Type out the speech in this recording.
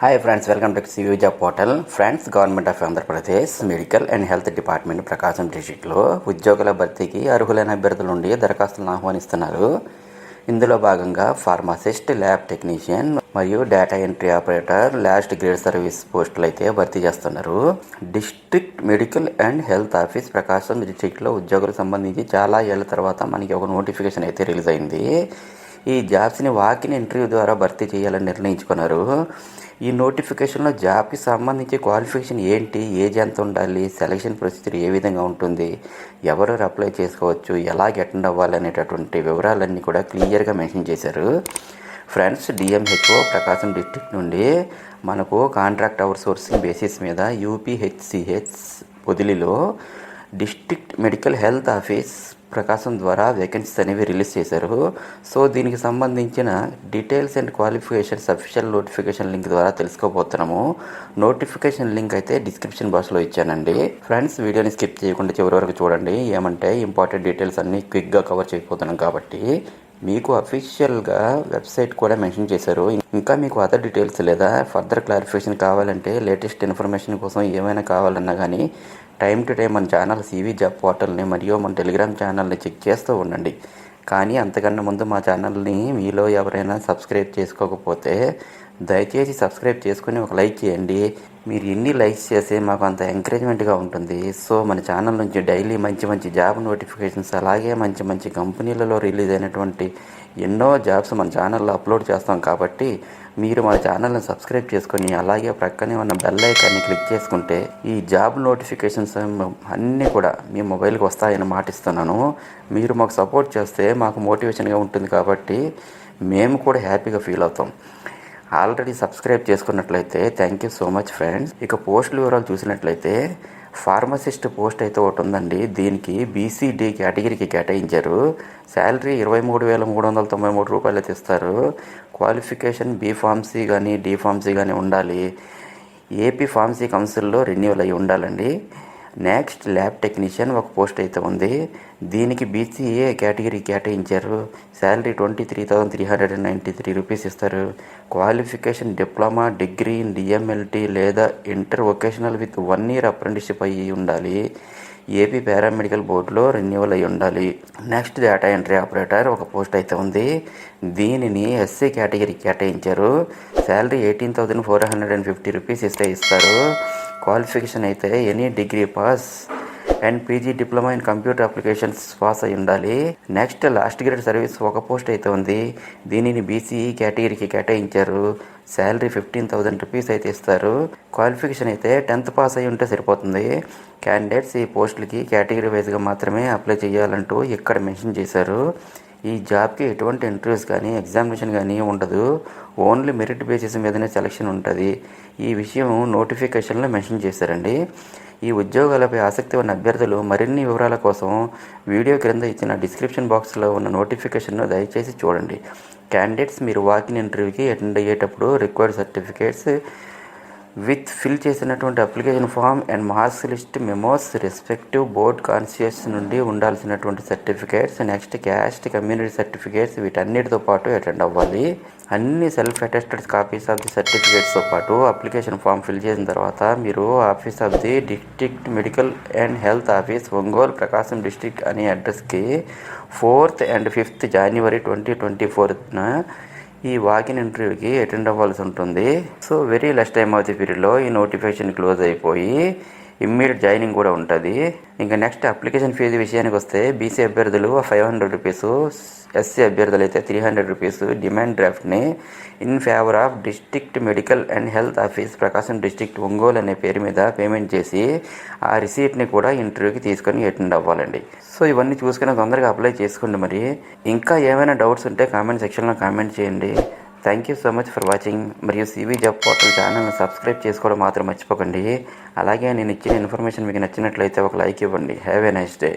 Hi friends, welcome to CV job portal. Friends, government of Andhra Pradesh medical and health department Prakasam డిస్ట్రిక్ట్లో ఉద్యోగుల భర్తీకి అర్హులైన అభ్యర్థుల నుండి దరఖాస్తులను ఆహ్వానిస్తున్నారు. ఇందులో భాగంగా ఫార్మసిస్ట్, ల్యాబ్ టెక్నీషియన్ మరియు data entry operator, last grade service పోస్టులు అయితే భర్తీ చేస్తున్నారు. District medical and health office Prakasam డిస్ట్రిక్ట్లో ఉద్యోగులకు సంబంధించి చాలా ఏళ్ల తర్వాత మనకి ఒక నోటిఫికేషన్ అయితే రిలీజ్ అయింది. ఈ జాబ్స్ని వాకిన్ ఇంటర్వ్యూ ద్వారా భర్తీ చేయాలని నిర్ణయించుకున్నారు. ఈ నోటిఫికేషన్లో జాబ్కి సంబంధించి క్వాలిఫికేషన్ ఏంటి, ఏజ్ ఎంత ఉండాలి, సెలక్షన్ ప్రొసీజర్ ఏ విధంగా ఉంటుంది, ఎవరెవరు అప్లై చేసుకోవచ్చు, ఎలా అటెండ్ అవ్వాలి అనేటటువంటి వివరాలన్నీ కూడా క్లియర్గా మెన్షన్ చేశారు. ఫ్రెండ్స్, డిఎంహెచ్ఓ ప్రకాశం డిస్ట్రిక్ట్ నుండి మనకు కాంట్రాక్ట్ అవుట్ సోర్సింగ్ బేసిస్ మీద యూపీహెచ్సిహెచ్ పొదిలిలో డిస్ట్రిక్ట్ మెడికల్ హెల్త్ ఆఫీస్ ప్రకాశం ద్వారా వేకెన్సీస్ అనేవి రిలీజ్ చేశారు. సో దీనికి సంబంధించిన details and qualifications official notification link ద్వారా తెలుసుకోబోతున్నాము. నోటిఫికేషన్ లింక్ అయితే డిస్క్రిప్షన్ బాక్స్లో ఇచ్చానండి. ఫ్రెండ్స్, వీడియోని స్కిప్ చేయకుండా చివరి వరకు చూడండి. ఏమంటే ఇంపార్టెంట్ డీటెయిల్స్ అన్నీ క్విక్గా కవర్ చేయబోతున్నాం కాబట్టి మీకు అఫీషియల్గా వెబ్సైట్ కూడా మెన్షన్ చేశారు. ఇంకా మీకు అదర్ డీటెయిల్స్ లేదా ఫర్దర్ క్లారిఫికేషన్ కావాలంటే, లేటెస్ట్ ఇన్ఫర్మేషన్ కోసం ఏమైనా కావాలన్నా కానీ టైం టు టైం మన ఛానల్ సివి జాబ్ పోర్టల్ని మరియు మన టెలిగ్రామ్ ఛానల్ని చెక్ చేస్తూ ఉండండి. కానీ అంతకన్నా ముందు మా ఛానల్ని మీలో ఎవరైనా సబ్స్క్రైబ్ చేసుకోకపోతే దయచేసి సబ్స్క్రైబ్ చేసుకుని ఒక లైక్ చేయండి. మీరు ఎన్ని లైక్స్ చేస్తే మాకు అంత ఎంకరేజ్మెంట్గా ఉంటుంది. సో మన ఛానల్ నుంచి డైలీ మంచి మంచి జాబ్ నోటిఫికేషన్స్, అలాగే మంచి మంచి కంపెనీలలో రిలీజ్ అయినటువంటి ఎన్నో జాబ్స్ మన ఛానల్లో అప్లోడ్ చేస్తాం. కాబట్టి మీరు మన ఛానల్ని సబ్స్క్రైబ్ చేసుకొని అలాగే ప్రక్కనే ఉన్న బెల్ ఐకాన్ని క్లిక్ చేసుకుంటే ఈ జాబ్ నోటిఫికేషన్స్ అన్నీ కూడా మీ మొబైల్కి వస్తాయని మాటిస్తున్నాను. మీరు మాకు సపోర్ట్ చేస్తే మాకు మోటివేషన్గా ఉంటుంది కాబట్టి మేము కూడా హ్యాపీగా ఫీల్ అవుతాం. ఆల్రెడీ సబ్స్క్రైబ్ చేసుకున్నట్లయితే thank you so much friends. ఇక పోస్టుల వివరాలు చూసినట్లయితే ఫార్మసిస్ట్ పోస్ట్ అయితే ఒకటి ఉందండి. దీనికి బీసీడీ కేటగిరీకి కేటాయించారు. శాలరీ 23,393 రూపాయలు అయితే ఇస్తారు. క్వాలిఫికేషన్ బీ ఫార్మసీ కానీ డి ఫార్మసీ కానీ ఉండాలి. ఏపీ ఫార్మసీ కౌన్సిల్లో రెన్యూవల్ అయ్యి ఉండాలండి. నెక్స్ట్ ల్యాబ్ టెక్నీషియన్ ఒక పోస్ట్ అయితే ఉంది. దీనికి బీసీఏ కేటగిరీ కేటాయించారు. శాలరీ 23,393 రూపీస్ ఇస్తారు. Qualification diploma, degree in DMLT లేదా inter vocational with 1 year apprenticeship అయ్యి ఉండాలి. ఏపీ పారామెడికల్ బోర్డులో రెన్యూవల్ అయ్యి ఉండాలి. నెక్స్ట్ డేటా ఎంట్రీ ఆపరేటర్ ఒక పోస్ట్ అయితే ఉంది. దీనిని ఎస్సీ కేటగిరీ కేటాయించారు. శాలరీ 18,450 రూపీస్ ఇస్తారు. క్వాలిఫికేషన్ అయితే any degree pass and PG diploma in computer applications pass అయి ఉండాలి. నెక్స్ట్ లాస్ట్ గ్రేడ్ సర్వీస్ ఒక పోస్ట్ అయితే ఉంది. దీనిని బీసీఈ కేటగిరీకి కేటాయించారు. శాలరీ 15,000 రూపీస్ అయితే ఇస్తారు. క్వాలిఫికేషన్ అయితే 10th పాస్ అయి ఉంటే సరిపోతుంది. క్యాండిడేట్స్ ఈ పోస్టులకి కేటగిరీ వైజ్గా మాత్రమే అప్లై చేయాలంటూ ఇక్కడ మెన్షన్ చేశారు. ఈ జాబ్కి ఎటువంటి ఇంటర్వ్యూస్ కానీ ఎగ్జామినేషన్ కానీ ఉండదు. ఓన్లీ మెరిట్ బేసిస్ మీదనే సెలక్షన్ ఉంటుంది. ఈ విషయం నోటిఫికేషన్లో మెన్షన్ చేశారండి. ఈ ఉద్యోగాలపై ఆసక్తి ఉన్న అభ్యర్థులు మరిన్ని వివరాల కోసం వీడియో క్రింద ఇచ్చిన డిస్క్రిప్షన్ బాక్స్లో ఉన్న నోటిఫికేషన్ను దయచేసి చూడండి. క్యాండిడేట్స్ మీరు వాకిన్ ఇంటర్వ్యూకి అటెండ్ అయ్యేటప్పుడు రిక్వైర్డ్ సర్టిఫికేట్స్ విత్ ఫిల్ చేసినటువంటి application form and marks list, memos, respective board conscious నుండి ఉండాల్సినటువంటి certificates, next caste, community certificates వీటన్నిటితో పాటు అటెండ్ అవ్వాలి. అన్ని self attested copies of the సర్టిఫికేట్స్తో పాటు అప్లికేషన్ ఫామ్ ఫిల్ చేసిన తర్వాత మీరు office of the district medical and health office, Ongole, Prakasam district అనే అడ్రస్కి 4th and 5th January 2024 ఈ వాకిన్ ఇంటర్వ్యూకి అటెండ్ అవ్వాల్సి ఉంటుంది. So very less time of the పీరియడ్లో ఈ నోటిఫికేషన్ క్లోజ్ అయిపోయి ఇమ్మీడియట్ జాయినింగ్ కూడా ఉంటుంది. ఇంకా నెక్స్ట్ అప్లికేషన్ ఫీజు విషయానికి వస్తే బీసీ అభ్యర్థులు 500 రూపీస్, ఎస్సీ అభ్యర్థులు అయితే 300 రూపీస్ డిమాండ్ డ్రాఫ్ట్ని in favour of district medical and health office Prakasam district Ongole అనే పేరు మీద పేమెంట్ చేసి ఆ రిసీట్ని కూడా ఇంటర్వ్యూకి తీసుకొని అటెండ్ అవ్వాలండి. సో ఇవన్నీ చూసుకుని తొందరగా అప్లై చేసుకోండి. మరి ఇంకా ఏమైనా డౌట్స్ ఉంటే కామెంట్ సెక్షన్లో కామెంట్ చేయండి. Thank you so much for watching. మరియు సివి జాబ్ పోర్టల్ ఛానల్ని సబ్స్క్రైబ్ చేసుకోవడం మాత్రం మర్చిపోకండి. అలాగే నేను ఇచ్చిన ఇన్ఫర్మేషన్ మీకు నచ్చినట్లయితే ఒక లైక్ ఇవ్వండి. Have a nice day.